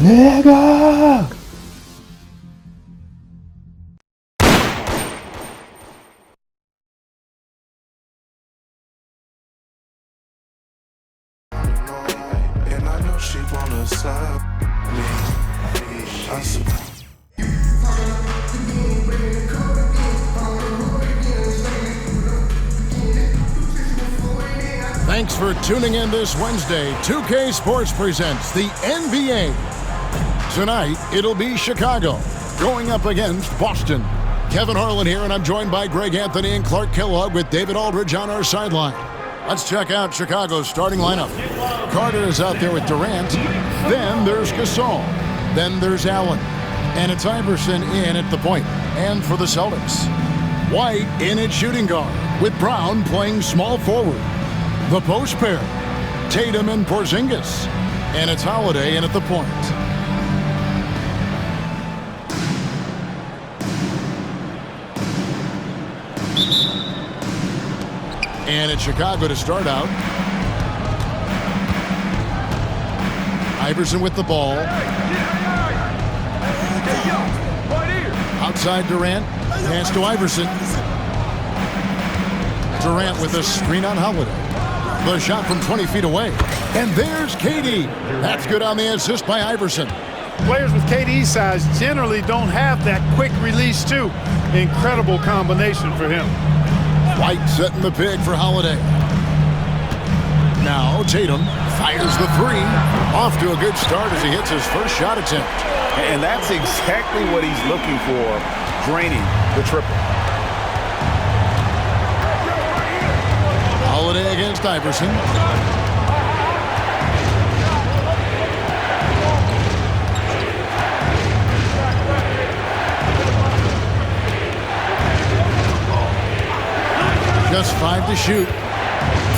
Nigga! And I know she wanna stop me. I suppose. Thanks for tuning in this Wednesday. 2K Sports presents the NBA. Tonight, it'll be Chicago going up against Boston. Kevin Harlan here, and I'm joined by Greg Anthony and Clark Kellogg with David Aldridge on our sideline. Let's check out Chicago's starting lineup. Carter is out there with Durant. Then there's Gasol. Then there's Allen. And it's Iverson in at the point. And for the Celtics, White in at shooting guard with Brown playing small forward. The post pair, Tatum and Porzingis. And it's Holiday in at the point. And it's Chicago to start out. Iverson with the ball. Outside Durant. Pass to Iverson. Durant with a screen on Holiday. The shot from 20 feet away. And there's KD. That's good on the assist by Iverson. Players with KD's size generally don't have that quick release too. Incredible combination for him. White setting the pick for Holiday. Now Tatum fires the three. Off to a good start as he hits his first shot attempt. And that's exactly what he's looking for, draining the triple. Holiday against Iverson. Just 5 to shoot.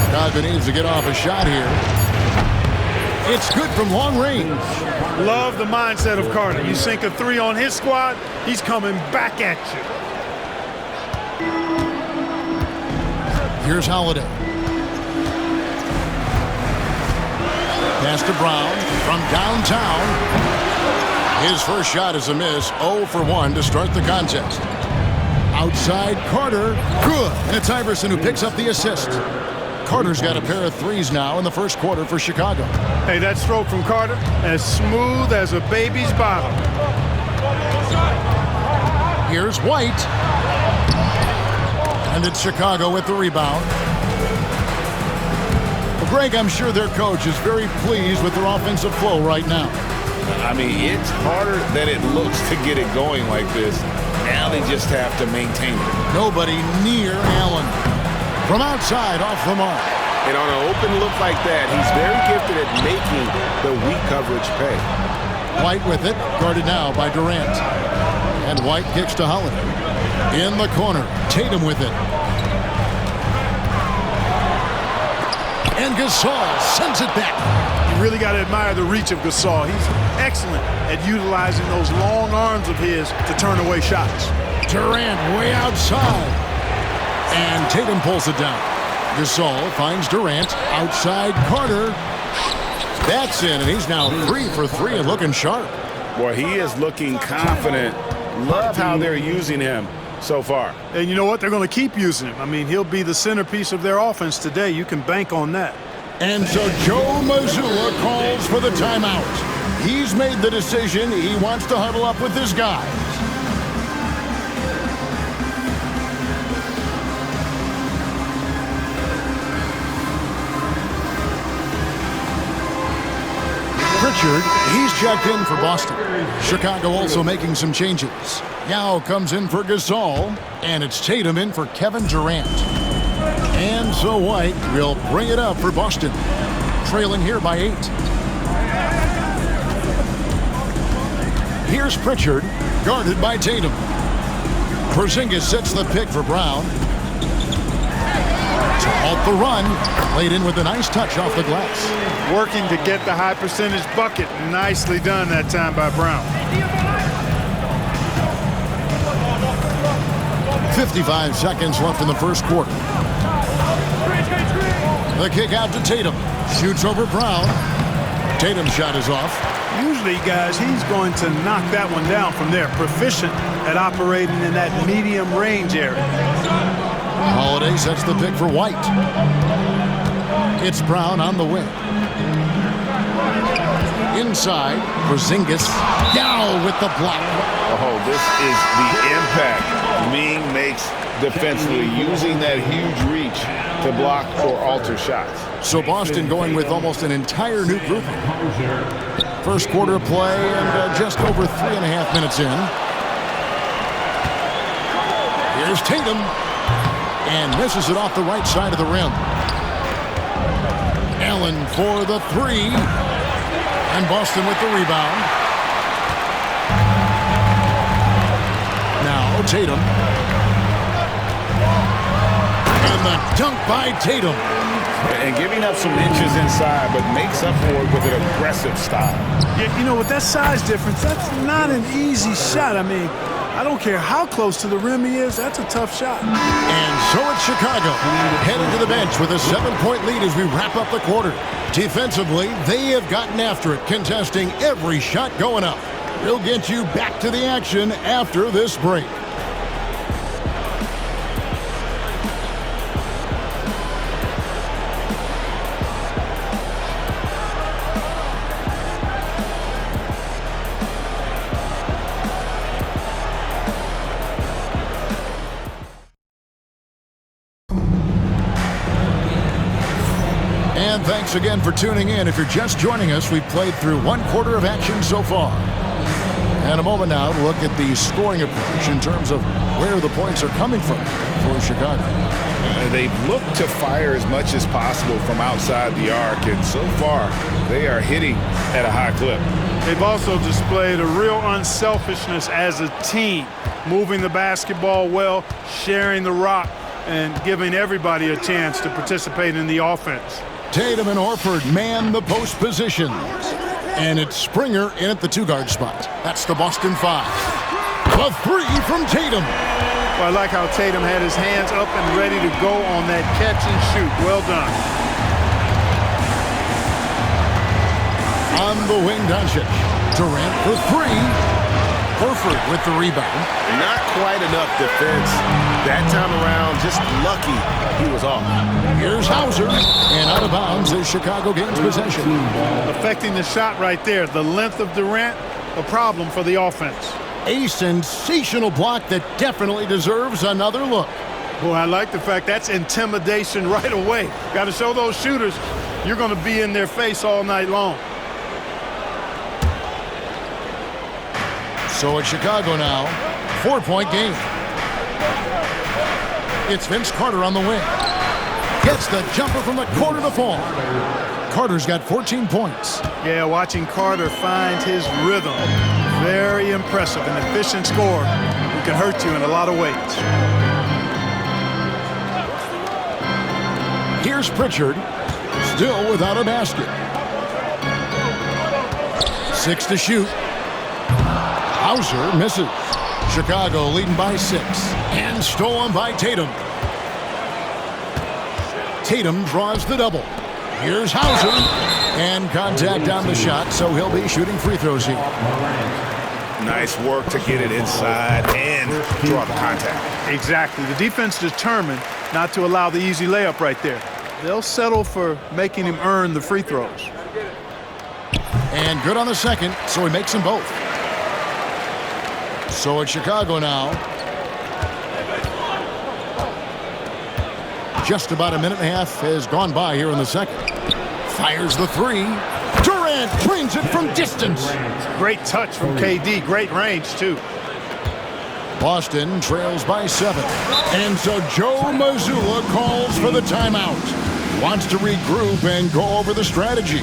Chicago needs to get off a shot here. It's good from long range. Love the mindset of Carter. You sink a three on his squad, he's coming back at you. Here's Holiday. Pass to Brown from downtown. His first shot is a miss. 0 for 1 to start the contest. Outside Carter. Good. And it's Iverson who picks up the assist. Carter's got a pair of threes now in the first quarter for Chicago. Hey, that stroke from Carter, as smooth as a baby's bottom. Here's White. And it's Chicago with the rebound. Well, Greg, I'm sure their coach is very pleased with their offensive flow right now. I mean, it's harder than it looks to get it going like this. Now they just have to maintain it. Nobody near Allen. From outside, off the mark. And on an open look like that, he's very gifted at making the weak coverage pay. White with it, guarded now by Durant. And White kicks to Holiday. In the corner, Tatum with it. And Gasol sends it back. You really got to admire the reach of Gasol. He's excellent at utilizing those long arms of his to turn away shots. Durant way outside. And Tatum pulls it down. Gasol finds Durant outside Carter. That's in, and he's now 3 for 3 and looking sharp. Boy, he is looking confident. Love how they're using him so far. And you know what? They're going to keep using him. I mean, he'll be the centerpiece of their offense today. You can bank on that. And so Joe Mazzulla calls for the timeout. He's made the decision. He wants to huddle up with his guys. Pritchard, he's checked in for Boston. Chicago also making some changes. Yao comes in for Gasol, and it's Tatum in for Kevin Durant. And so White will bring it up for Boston, trailing here by 8. Here's Pritchard, guarded by Tatum. Porzingis sets the pick for Brown. To halt the run, laid in with a nice touch off the glass. Working to get the high percentage bucket. Nicely done that time by Brown. 55 seconds left in the first quarter. The kick out to Tatum. Shoots over Brown. Tatum's shot is off. Usually, guys, he's going to knock that one down from there. Proficient at operating in that medium range area. Holiday sets the pick for White. It's Brown on the wing. Inside, Porzingis. Down with the block. Oh, this is the impact Ming makes defensively, using that huge reach to block or alter shots. So Boston going with almost an entire new group. First quarter play and just over 3.5 minutes in. Here's Tatum. And misses it off the right side of the rim. Allen for the three. And Boston with the rebound. Now Tatum. And the dunk by Tatum. And giving up some inches inside, but makes up for it with an aggressive style. Yeah, you know, with that size difference, that's not an easy shot. I mean, I don't care how close to the rim he is, that's a tough shot. And so it's Chicago heading to the bench with a 7-point lead as we wrap up the quarter. Defensively, they have gotten after it, contesting every shot going up. We'll get you back to the action after this break. And thanks again for tuning in. If you're just joining us, we've played through 1 quarter of action so far. And a moment now to look at the scoring approach in terms of where the points are coming from for Chicago. They've looked to fire as much as possible from outside the arc, and so far they are hitting at a high clip. They've also displayed a real unselfishness as a team, moving the basketball well, sharing the rock, and giving everybody a chance to participate in the offense. Tatum and Horford man the post positions. And it's Springer in at the 2-guard spot. That's the Boston 5. A 3 from Tatum. Well, I like how Tatum had his hands up and ready to go on that catch and shoot. Well done. On the wing, Doncic. Durant for 3. Horford with the rebound. Not quite enough defense. That time around, just lucky he was off. Here's Hauser. And out of bounds as Chicago gains possession. Affecting the shot right there. The length of Durant, a problem for the offense. A sensational block that definitely deserves another look. Boy, I like the fact that's intimidation right away. Got to show those shooters you're going to be in their face all night long. So it's Chicago now, 4-point game. It's Vince Carter on the wing. Gets the jumper from the corner to fall. Carter's got 14 points. Yeah, watching Carter find his rhythm. Very impressive, an efficient scorer who can hurt you in a lot of ways. Here's Pritchard, still without a basket. 6 to shoot. Hauser misses. Chicago leading by 6. And stolen by Tatum. Tatum draws the double. Here's Hauser. And contact on the shot, so he'll be shooting free throws here. Nice work to get it inside and draw the contact. Exactly. The defense determined not to allow the easy layup right there. They'll settle for making him earn the free throws. And good on the second, so he makes them both. So it's Chicago now. Just about a minute and a half has gone by here in the second. Fires the 3. Durant drains it from distance. Great touch from KD. Great range, too. Boston trails by 7. And so Joe Mazzulla calls for the timeout. Wants to regroup and go over the strategy.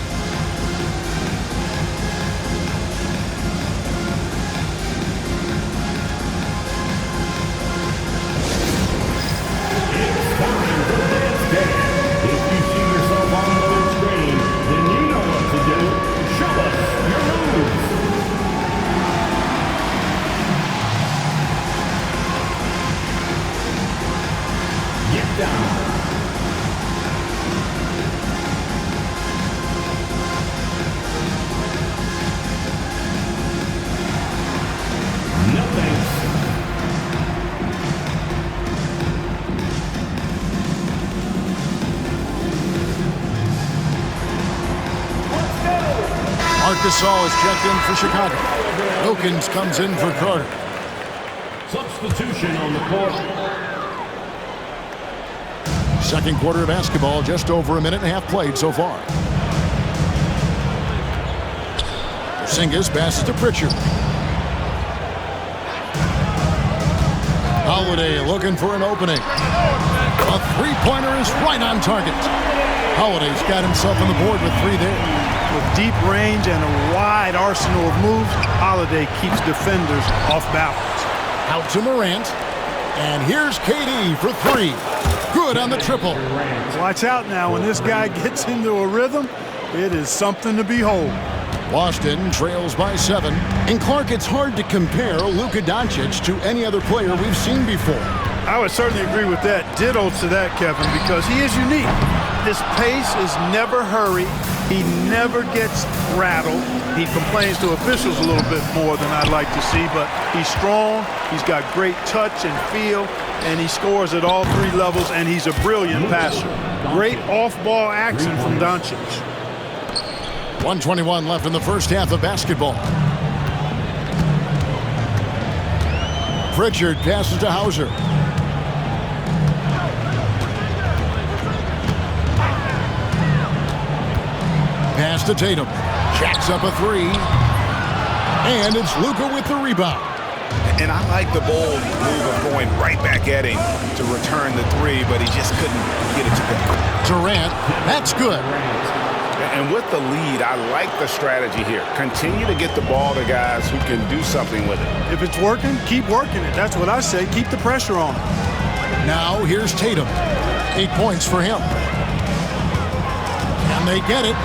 Gasol is checked in for Chicago. Wilkins comes in for Carter. Substitution on the court. Second quarter of basketball, just over a minute and a half played so far. Porzingis passes to Pritchard. Holiday looking for an opening. A three-pointer is right on target. Holiday's got himself on the board with 3 there. With deep range and a wide arsenal of moves, Holiday keeps defenders off balance. Out to Morant. And here's KD for 3. Good on the triple. Watch out now. When this guy gets into a rhythm, it is something to behold. Boston trails by 7. And Clark, it's hard to compare Luka Doncic to any other player we've seen before. I would certainly agree with that. Ditto to that, Kevin, because he is unique. His pace is never hurried. He never gets rattled. He complains to officials a little bit more than I'd like to see, but he's strong. He's got great touch and feel, and he scores at all 3 levels, and he's a brilliant passer. Great off-ball action from Doncic. 1:21 left in the first half of basketball. Pritchard passes to Hauser. Pass to Tatum. Jacks up a 3. And it's Luka with the rebound. And I like the bold move of going right back at him to return the 3, but he just couldn't get it to go. Durant, that's good. And with the lead, I like the strategy here. Continue to get the ball to guys who can do something with it. If it's working, keep working it. That's what I say. Keep the pressure on him. Now here's Tatum. 8 points for him. And they get it.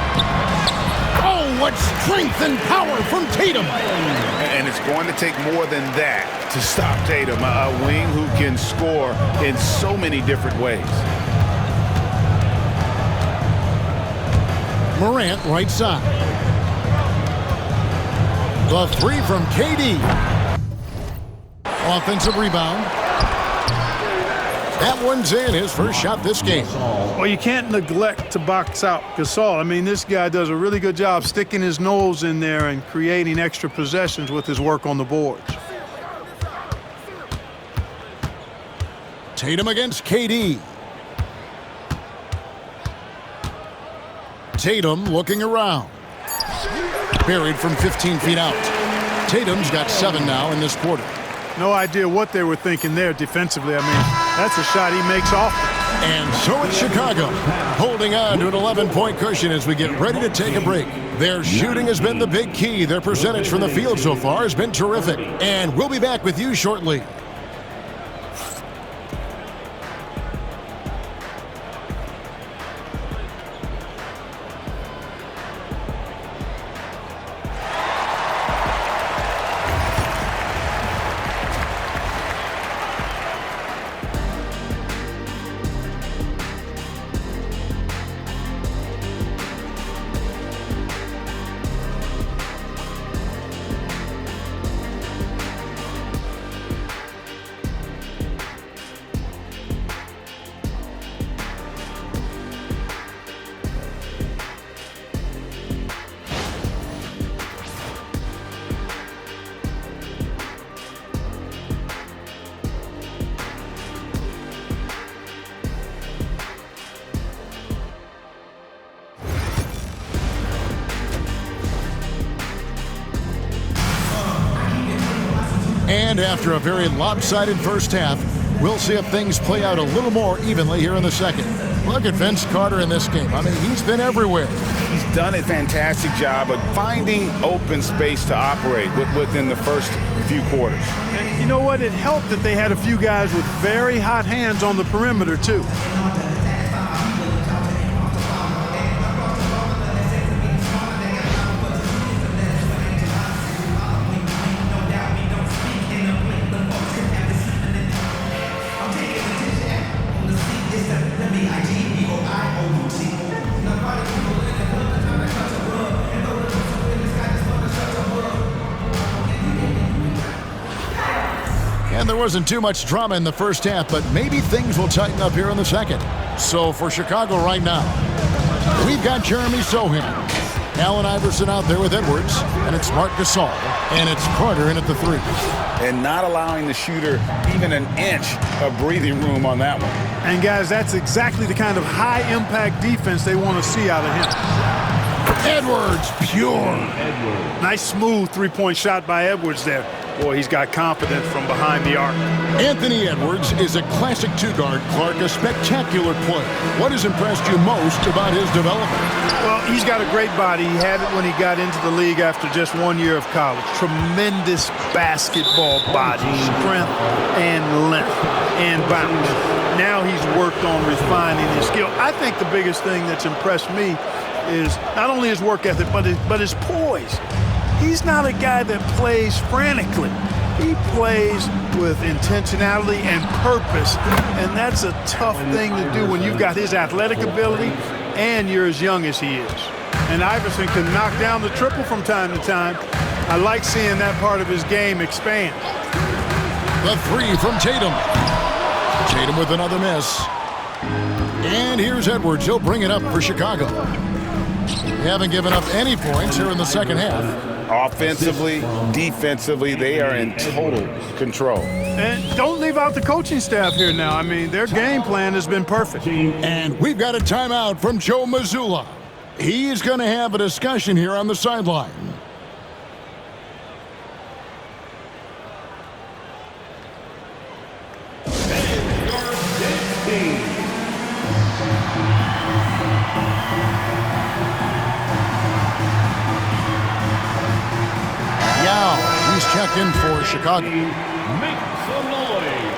Oh, what strength and power from Tatum. And it's going to take more than that to stop Tatum, a wing who can score in so many different ways. Morant right side. The 3 from KD. Offensive rebound. That one's in, his first shot this game. Well, you can't neglect to box out Gasol. I mean, this guy does a really good job sticking his nose in there and creating extra possessions with his work on the boards. Tatum against KD. Tatum looking around. Buried from 15 feet out. Tatum's got 7 now in this quarter. No idea what they were thinking there defensively. I mean, that's a shot he makes off. And so it's Chicago, holding on to an 11-point cushion as we get ready to take a break. Their shooting has been the big key. Their percentage from the field so far has been terrific. And we'll be back with you shortly. And after a very lopsided first half, we'll see if things play out a little more evenly here in the second. Look at Vince Carter in this game. I mean, he's been everywhere. He's done a fantastic job of finding open space to operate within the first few quarters. And you know what? It helped that they had a few guys with very hot hands on the perimeter, too. And there wasn't too much drama in the first half, but maybe things will tighten up here in the second. So for Chicago right now, we've got Jeremy Sohan. Allen Iverson out there with Edwards, and it's Marc Gasol, and it's Carter in at the 3. And not allowing the shooter even an inch of breathing room on that one. And, guys, that's exactly the kind of high-impact defense they want to see out of him. Edwards, pure. Nice, smooth three-point shot by Edwards there. Boy, he's got confidence from behind the arc. Anthony Edwards is a classic two-guard, Clark, a spectacular player. What has impressed you most about his development? Well, he's got a great body. He had it when he got into the league after just 1 year of college. Tremendous basketball body, strength and length and bounce. Now he's worked on refining his skill. I think the biggest thing that's impressed me is not only his work ethic, but his poise. He's not a guy that plays frantically. He plays with intentionality and purpose, and that's a tough thing to do when you've got his athletic ability and you're as young as he is. And Iverson can knock down the triple from time to time. I like seeing that part of his game expand. The 3 from Tatum. Tatum with another miss. And here's Edwards. He'll bring it up for Chicago. They haven't given up any points here in the second half. Offensively, defensively, they are in total control. And don't leave out the coaching staff here now. I mean, their game plan has been perfect. And we've got a timeout from Joe Mazzulla. He's going to have a discussion here on the sideline. He's checked in for Chicago. Make some noise.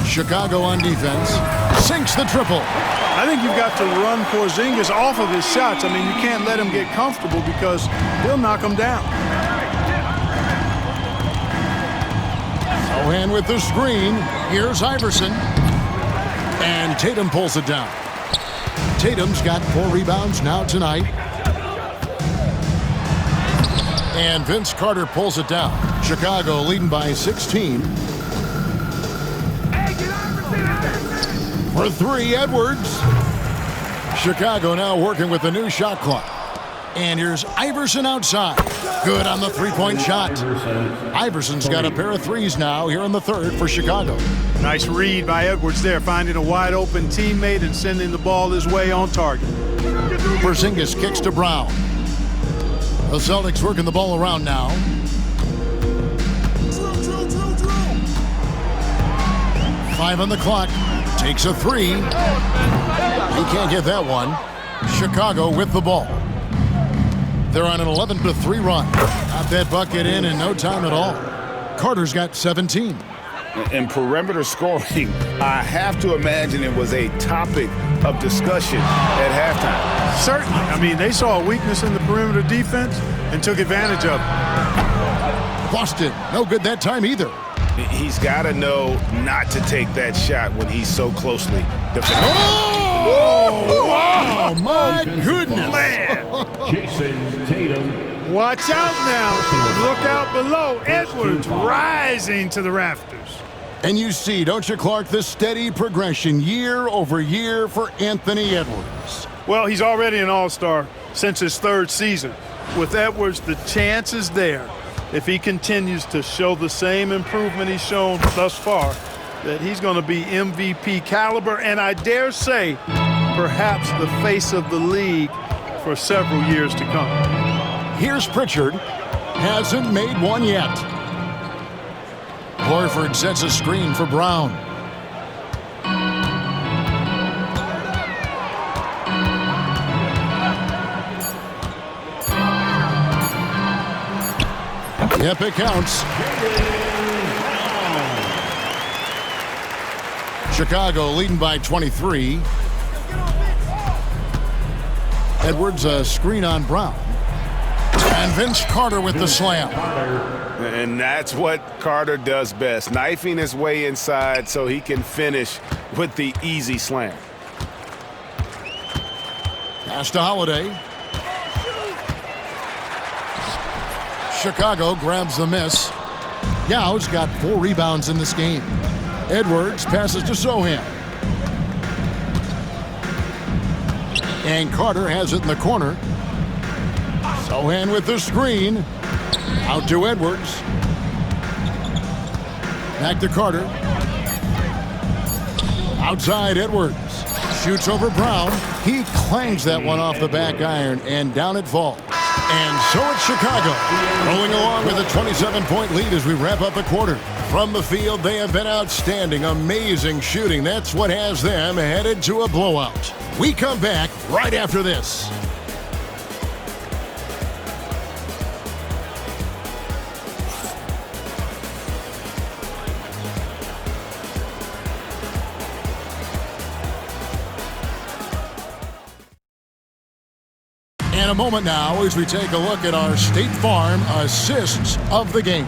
Chicago on defense. Sinks the triple. I think you've got to run Porzingis off of his shots. I mean, you can't let him get comfortable because he'll knock him down. Ohan with the screen. Here's Iverson. And Tatum pulls it down. Tatum's got 4 rebounds now tonight. And Vince Carter pulls it down. Chicago leading by 16. For 3, Edwards. Chicago now working with the new shot clock. And here's Iverson outside. Good on the three-point shot. Iverson's got a pair of threes now here in the third for Chicago. Nice read by Edwards there, finding a wide-open teammate and sending the ball his way on target. Porzingis kicks to Brown. The Celtics working the ball around now. Five on the clock. Takes a 3. He can't get that one. Chicago with the ball. They're on an 11-3 run. Got that bucket in no time at all. Carter's got 17. In perimeter scoring, I have to imagine it was a topic of discussion at halftime. Certainly. I mean, they saw a weakness in the perimeter defense and took advantage of it. Boston, no good that time either. He's got to know not to take that shot when he's so closely defended. Oh, wow, my goodness. Man. Jason Tatum. Watch out now. Look out below. Edwards rising to the rafters. And you see, don't you, Clark, the steady progression year over year for Anthony Edwards. Well, he's already an all-star since his 3rd season. With Edwards, the chance is there, if he continues to show the same improvement he's shown thus far, that he's going to be MVP caliber, and I dare say, perhaps the face of the league for several years to come. Here's Pritchard. Hasn't made one yet. Horford sets a screen for Brown. Yep, it counts. Chicago leading by 23. Edwards a screen on Brown. And Vince Carter with the slam. And that's what Carter does best, knifing his way inside so he can finish with the easy slam. Pass to Holiday. Chicago grabs the miss. Yao's got 4 rebounds in this game. Edwards passes to Sohan. And Carter has it in the corner. Sohan with the screen. Out to Edwards. Back to Carter. Outside Edwards. Shoots over Brown. He clangs that one off the back iron, and down it falls. And so it's Chicago, rolling along with a 27-point lead as we wrap up the quarter. From the field, they have been outstanding, amazing shooting. That's what has them headed to a blowout. We come back right after this. In a moment now as we take a look at our State Farm assists of the game.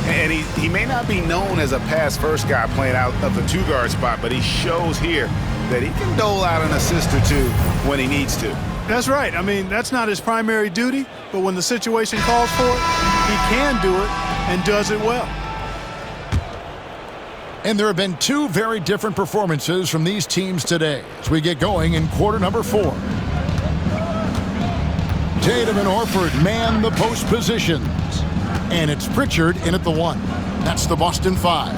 And he may not be known as a pass-first guy playing out of the 2-guard spot, but he shows here that he can dole out an assist or two when he needs to. That's right. I mean, that's not his primary duty, but when the situation calls for it, he can do it and does it well. And there have been 2 very different performances from these teams today as we get going in quarter number 4. Tatum and Horford man the post positions. And it's Pritchard in at the 1. That's the Boston 5.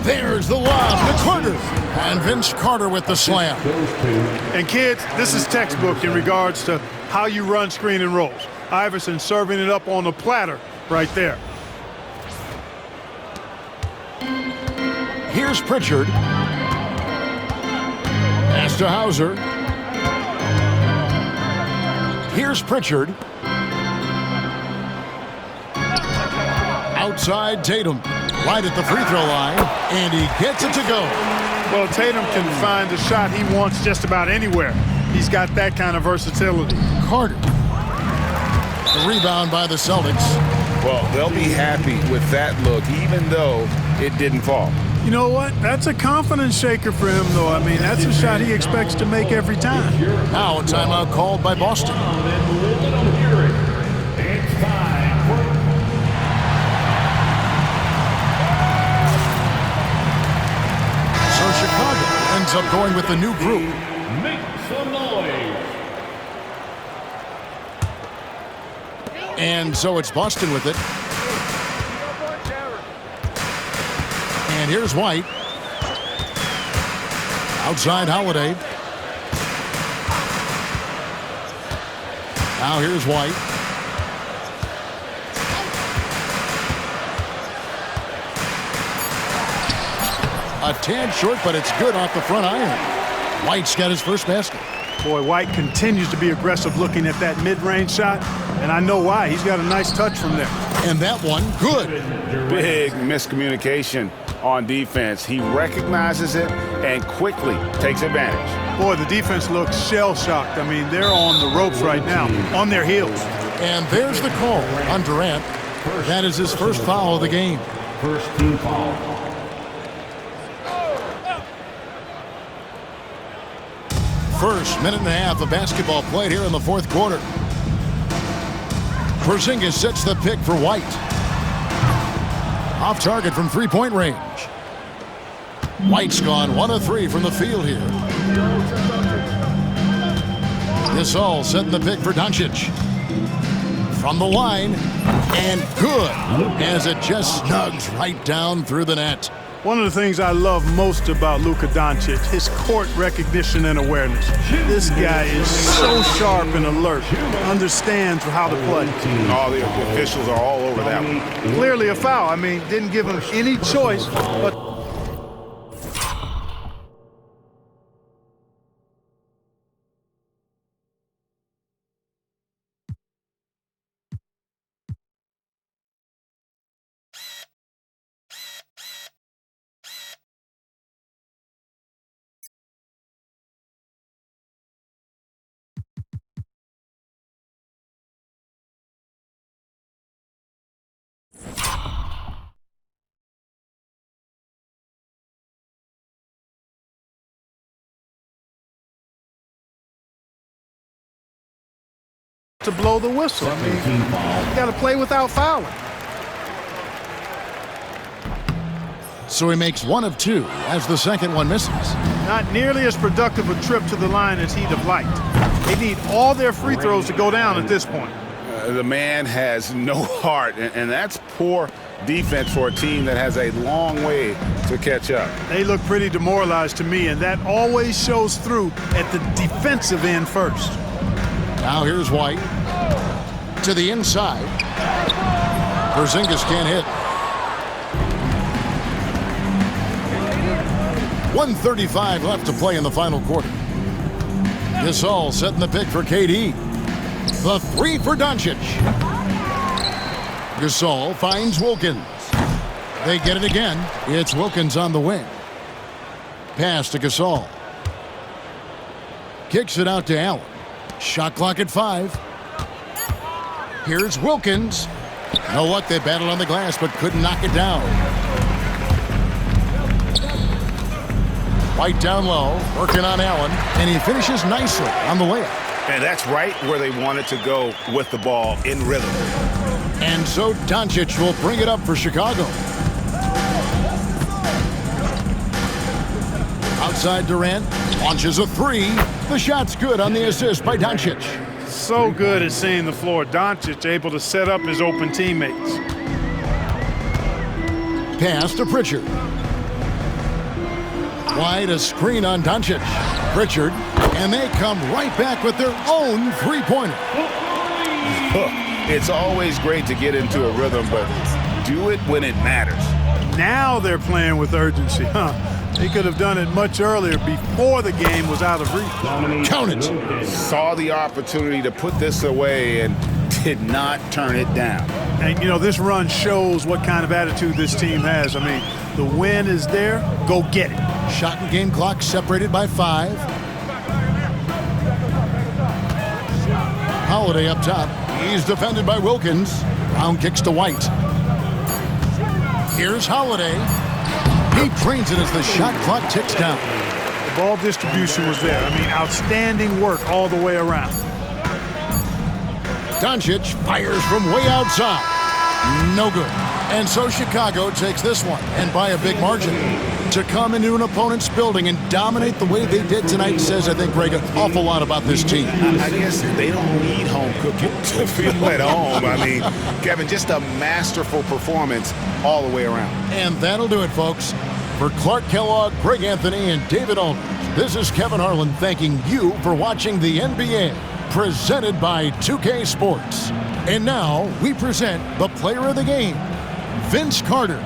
There's the lob to Carter. And Vince Carter with the slam. And kids, this is textbook in regards to how you run screen and rolls. Iverson serving it up on the platter right there. Here's Pritchard. Pass to Hauser. Here's Pritchard. Outside Tatum. Right at the free throw line. And he gets it to go. Well, Tatum can find the shot he wants just about anywhere. He's got that kind of versatility. Carter. The rebound by the Celtics. Well, they'll be happy with that look, even though it didn't fall. You know what? That's a confidence shaker for him, though. I mean, that's a shot he expects to make every time. Now a timeout called by Boston. So Chicago ends up going with the new group. Make some noise. And so it's Boston with it. And here's White. Outside Holiday. Now here's White. A tad short, but it's good off the front iron. White's got his first basket. Boy, White continues to be aggressive looking at that mid-range shot, and I know why. He's got a nice touch from there. And that one, good. Big miscommunication on defense. He recognizes it and quickly takes advantage. Boy, the defense looks shell-shocked. I mean, they're on the ropes right now, on their heels. And there's the call on Durant. That is his first foul of the game. First team foul. First minute and a half of basketball played here in the fourth quarter. Porzingis sets the pick for White. Off target from three-point range. White's gone 1 of 3 from the field here. Gasol setting the pick for Doncic. From the line, and good, as it just snugs right down through the net. One of the things I love most about Luka Doncic, his court recognition and awareness. This guy is so sharp and alert, understands how to play. All the officials are all over that one. Clearly a foul. I mean, didn't give him any choice but to blow the whistle. I mean, Team foul. you got to play without fouling. So he makes 1 of 2 as the second one misses. Not nearly as productive a trip to the line as he'd have liked. They need all their free throws to go down at this point. The man has no heart, and that's poor defense for a team that has a long way to catch up. They look pretty demoralized to me, and that always shows through at the defensive end first. Now here's White. To the inside. Porzingis can't hit. 1:35 left to play in the final quarter. Gasol setting the pick for KD. The 3 for Doncic. Gasol finds Wilkins. They get it again. It's Wilkins on the wing. Pass to Gasol. Kicks it out to Allen. Shot clock at 5. Here's Wilkins. No luck, they battled on the glass but couldn't knock it down. White down low, working on Allen, and he finishes nicely on the layup. And that's right where they wanted to go with the ball, in rhythm. And so Doncic will bring it up for Chicago. Outside Durant, launches a 3. The shot's good on the assist by Doncic. So good at seeing the floor. Doncic able to set up his open teammates. Pass to Pritchard. Wide, a screen on Doncic. Pritchard, and they come right back with their own three-pointer. It's always great to get into a rhythm, but do it when it matters. Now they're playing with urgency, huh? They could have done it much earlier before the game was out of reach. Count it. Saw the opportunity to put this away and did not turn it down. And, you know, this run shows what kind of attitude this team has. I mean, the win is there. Go get it. Shot and game clock separated by 5. Holiday up top. He's defended by Wilkins. Brown kicks to White. Here's Holiday. He drains it as the shot clock ticks down. The ball distribution was there. I mean, outstanding work all the way around. Doncic fires from way outside. No good. And so Chicago takes this one, and by a big margin. To come into an opponent's building and dominate the way they did tonight says, I think, Greg, an awful lot about this team. I guess they don't need home cooking to feel at home. I mean, Kevin, just a masterful performance all the way around. And that'll do it, folks. For Clark Kellogg, Greg Anthony, and David Aldridge, this is Kevin Harlan thanking you for watching the NBA, presented by 2K Sports. And now we present the player of the game, Vince Carter.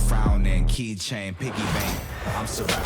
Frown and keychain, piggy bank. I'm surrounded.